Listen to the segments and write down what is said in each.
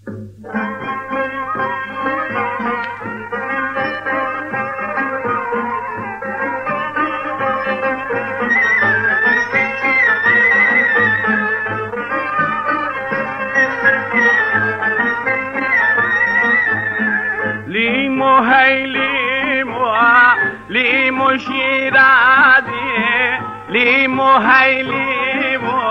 لیمو هی لیمو لیمو شیرازی لیمو هی لیمو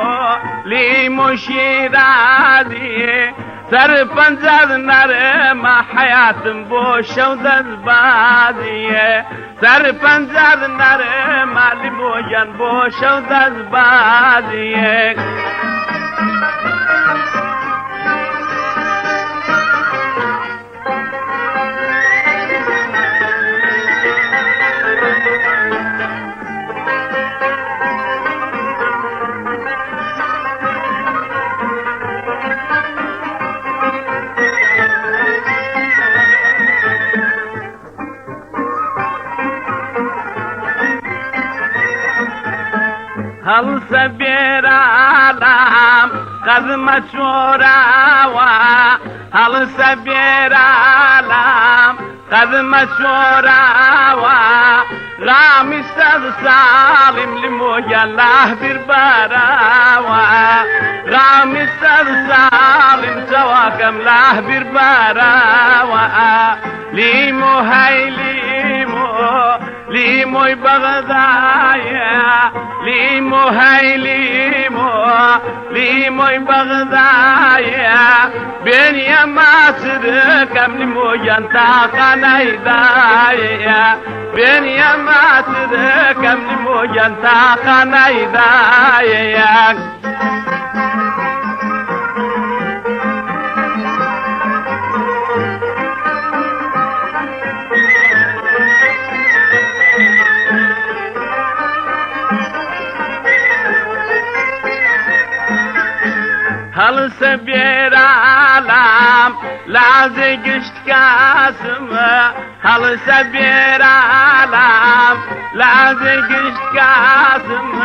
لیمو شیرازی سرپنج از نرم حیاتم بوش و دزبازیه سرپنج از نرم لیمو جان بوش و دزبازیه هل سبير عالم قد مشورا هل سبير عالم قد مشورا غامي سالم لمجله بربارا غامي سالم سواكم له بربارا ليمو هاي ليمو بغدايا ليمو هاي ليمو بغدايا بين يا ماسر كم ليمو ينتا خنايدايا بين يا ماسر كم ليمو ينتا خنايدايا هل سبير عالم لازق اشتكاسم هل سبير عالم لازق اشتكاسم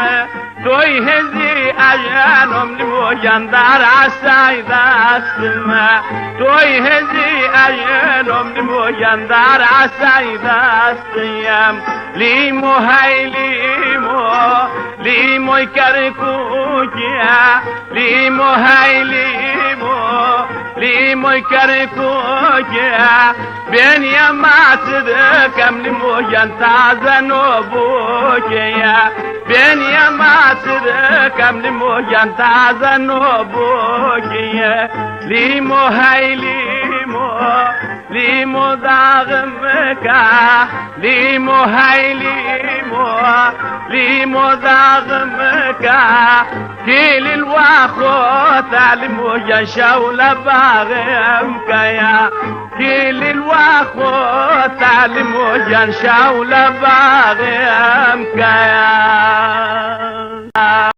توي هزي اجانم لمو جندار عساي داستم توي هزي اجانم لمو جندار عساي داستم ليمو هاي ليمو يكركوجيا ليمو هاي ليمو يكركوجيا بين يا ماسر ليمو ينتا زنوبوجيا بين يا ماسر ليمو ينتا زنوبوجيا ليمو هاي ليمو داغمكا ليمو هاي ليمو داغمكا كيل الواخوت ليمو ينشاول باغمكا يا كيل الواخوت ليمو ينشاول باغمكا يا